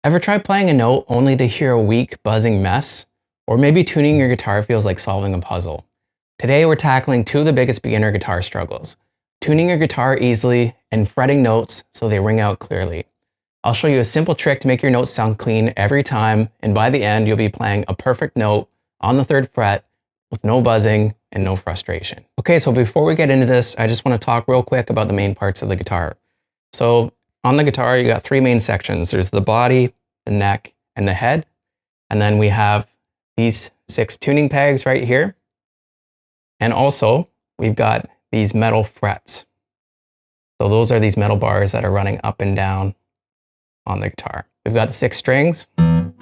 Ever try playing a note only to hear a weak, buzzing mess? Or maybe tuning your guitar feels like solving a puzzle? Today we're tackling two of the biggest beginner guitar struggles: tuning your guitar easily and fretting notes so they ring out clearly. I'll show you a simple trick to make your notes sound clean every time, and by the end you'll be playing a perfect note on the 3rd fret with no buzzing and no frustration. Okay, so before we get into this, I just want to talk real quick about the main parts of the guitar. So on the guitar, you got 3 main sections. There's the body, the neck, and the head. And then we have these 6 tuning pegs right here. And also, we've got these metal frets. So those are these metal bars that are running up and down on the guitar. We've got the 6 strings. And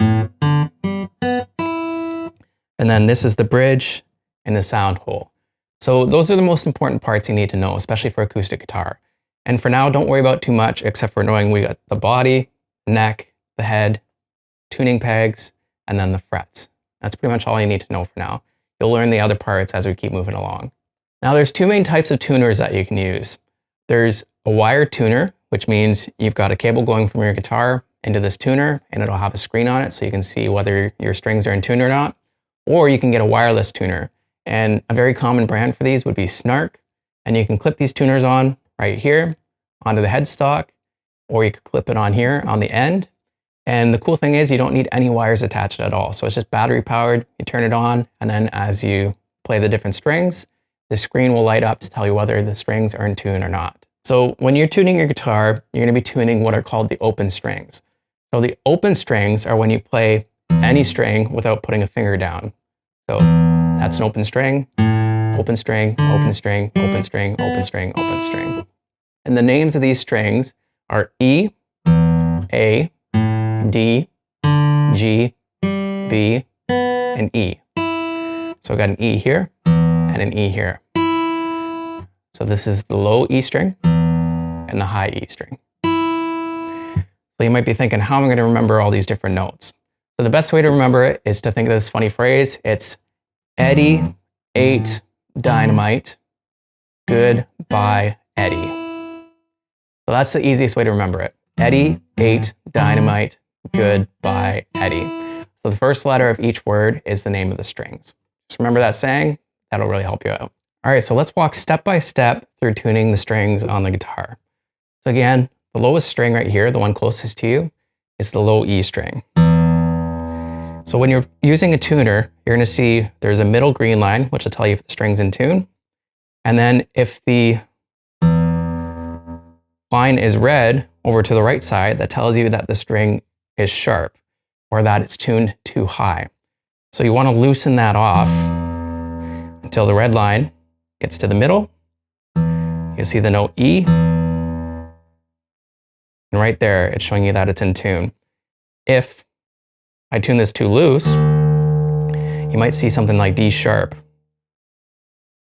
then this is the bridge and the sound hole. So those are the most important parts you need to know, especially for acoustic guitar. And for now, don't worry about too much, except for knowing we got the body, neck, the head, tuning pegs, and then the frets. That's pretty much all you need to know for now. You'll learn the other parts as we keep moving along. Now there's 2 main types of tuners that you can use. There's a wired tuner, which means you've got a cable going from your guitar into this tuner, and it'll have a screen on it so you can see whether your strings are in tune or not. Or you can get a wireless tuner. And a very common brand for these would be Snark. And you can clip these tuners on right here onto the headstock, or you could clip it on here on the end. And the cool thing is you don't need any wires attached at all. So it's just battery powered. You turn it on, and then as you play the different strings, the screen will light up to tell you whether the strings are in tune or not. So when you're tuning your guitar, you're going to be tuning what are called the open strings. So the open strings are when you play any string without putting a finger down. So that's an open string, open string, open string, open string, open string, open string. And the names of these strings are E, A, D, G, B, and E. So I got an E here and an E here. So this is the low E string and the high E string. So you might be thinking, how am I going to remember all these different notes? So the best way to remember it is to think of this funny phrase. It's Eddie ate dynamite, goodbye Eddie. So that's the easiest way to remember it. Eddie ate dynamite, goodbye Eddie. So the first letter of each word is the name of the strings. Just remember that saying. That'll really help you out. All right, so let's walk step by step through tuning the strings on the guitar. So again, the lowest string right here, the one closest to you, is the low E string. So when you're using a tuner, you're going to see there's a middle green line, which will tell you if the string's in tune. And then if the line is red over to the right side, that tells you that the string is sharp or that it's tuned too high. So you want to loosen that off until the red line gets to the middle. You'll see the note E. And right there, it's showing you that it's in tune. If I tune this too loose, you might see something like D sharp.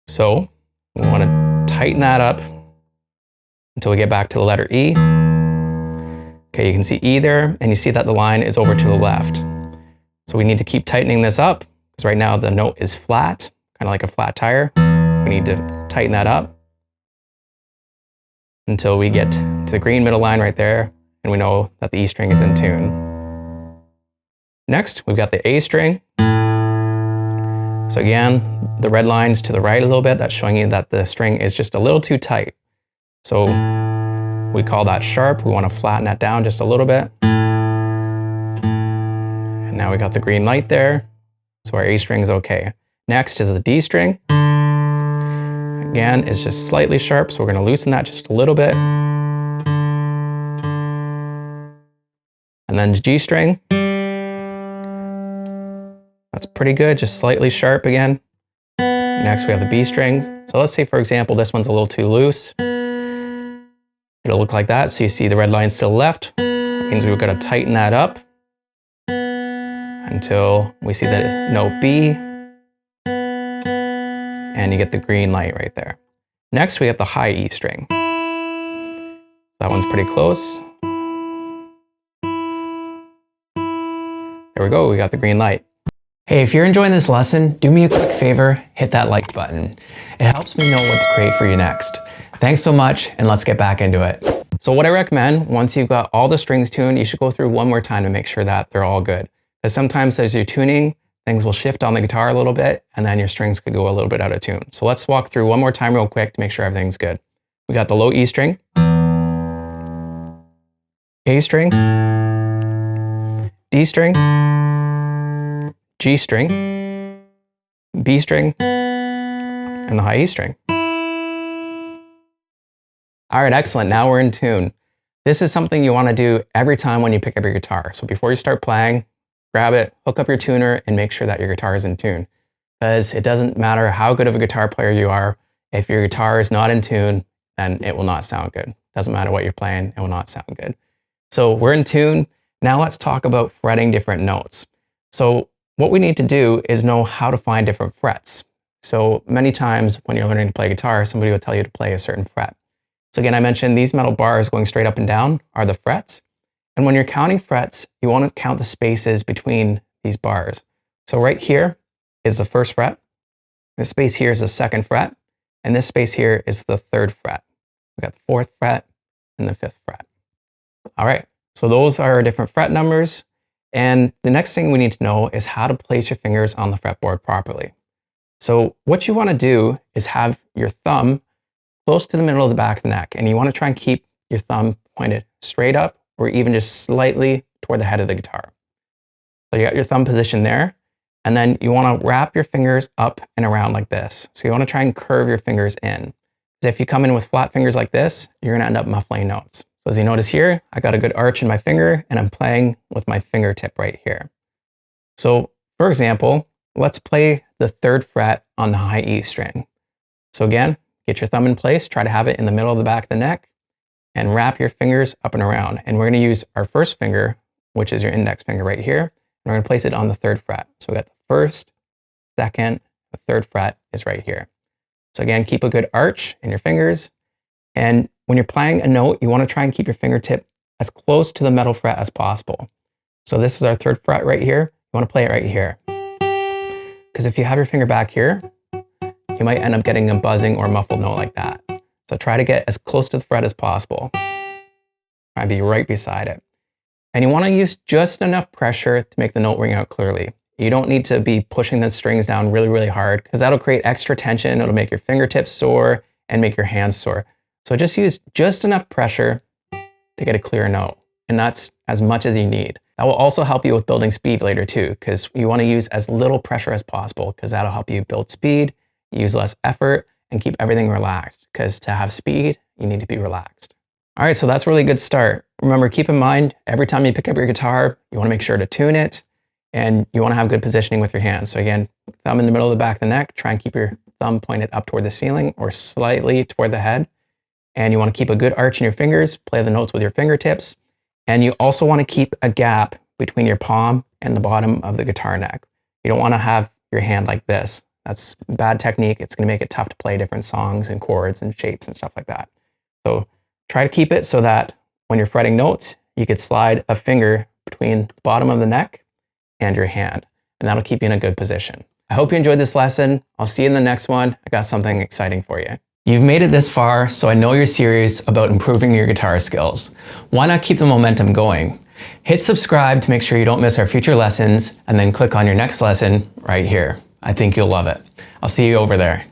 So we want to tighten that up until we get back to the letter E. Okay, you can see E there, and you see that the line is over to the left. So we need to keep tightening this up, because right now the note is flat, kind of like a flat tire. We need to tighten that up until we get to the green middle line right there, and we know that the E string is in tune. Next, we've got the A string. So again, the red line's to the right a little bit. That's showing you that the string is just a little too tight. So we call that sharp. We want to flatten that down just a little bit. And now we got the green light there. So our A string is okay. Next is the D string. Again, it's just slightly sharp, so we're going to loosen that just a little bit. And then the G string. That's pretty good, just slightly sharp again. Next we have the B string. So let's say, for example, this one's a little too loose. It'll look like that. So you see the red line to the left. That means we've got to tighten that up until we see the note B. And you get the green light right there. Next we have the high E string. That one's pretty close. There we go, we got the green light. Hey, if you're enjoying this lesson, do me a quick favor, hit that like button. It helps me know what to create for you next. Thanks so much, and let's get back into it. So what I recommend, once you've got all the strings tuned, you should go through one more time to make sure that they're all good. Because sometimes as you're tuning, things will shift on the guitar a little bit, and then your strings could go a little bit out of tune. So let's walk through one more time real quick to make sure everything's good. We got the low E string, A string, D string, G string, B string, and the high E string. All right, excellent. Now we're in tune. This is something you want to do every time when you pick up your guitar. So before you start playing, grab it, hook up your tuner, and make sure that your guitar is in tune. Because it doesn't matter how good of a guitar player you are, if your guitar is not in tune, then it will not sound good. Doesn't matter what you're playing, it will not sound good. So we're in tune. Now let's talk about fretting different notes. So what we need to do is know how to find different frets. So many times when you're learning to play guitar, somebody will tell you to play a certain fret. So again, I mentioned these metal bars going straight up and down are the frets. And when you're counting frets, you want to count the spaces between these bars. So right here is the first fret. This space here is the second fret. And this space here is the third fret. We got the fourth fret and the fifth fret. All right, so those are our different fret numbers. And the next thing we need to know is how to place your fingers on the fretboard properly. So what you want to do is have your thumb close to the middle of the back of the neck, and you want to try and keep your thumb pointed straight up or even just slightly toward the head of the guitar. So you got your thumb positioned there, and then you want to wrap your fingers up and around like this. So you want to try and curve your fingers in. Because if you come in with flat fingers like this, you're going to end up muffling notes. So as you notice here, I got a good arch in my finger, and I'm playing with my fingertip right here. So for example, let's play the third fret on the high E string. So again, get your thumb in place, try to have it in the middle of the back of the neck, and wrap your fingers up and around. And we're going to use our first finger, which is your index finger right here, and we're going to place it on the third fret. So we got the first, second, the third fret is right here. So again, keep a good arch in your fingers. And when you're playing a note, you want to try and keep your fingertip as close to the metal fret as possible. So this is our third fret right here. You want to play it right here. Because if you have your finger back here, you might end up getting a buzzing or muffled note like that. So try to get as close to the fret as possible. Try to be right beside it. And you want to use just enough pressure to make the note ring out clearly. You don't need to be pushing the strings down really, really hard, because that'll create extra tension. It'll make your fingertips sore and make your hands sore. So just use just enough pressure to get a clear note. And that's as much as you need. That will also help you with building speed later too, because you want to use as little pressure as possible, because that'll help you build speed, use less effort, and keep everything relaxed, because to have speed, you need to be relaxed. All right, so that's a really good start. Remember, keep in mind, every time you pick up your guitar, you want to make sure to tune it, and you want to have good positioning with your hands. So again, thumb in the middle of the back of the neck, try and keep your thumb pointed up toward the ceiling or slightly toward the head. And you want to keep a good arch in your fingers, play the notes with your fingertips. And you also want to keep a gap between your palm and the bottom of the guitar neck. You don't want to have your hand like this. That's bad technique. It's going to make it tough to play different songs and chords and shapes and stuff like that. So try to keep it so that when you're fretting notes, you could slide a finger between the bottom of the neck and your hand, and that'll keep you in a good position. I hope you enjoyed this lesson. I'll see you in the next one. I got something exciting for you. You've made it this far, so I know you're serious about improving your guitar skills. Why not keep the momentum going? Hit subscribe to make sure you don't miss our future lessons, and then click on your next lesson right here. I think you'll love it. I'll see you over there.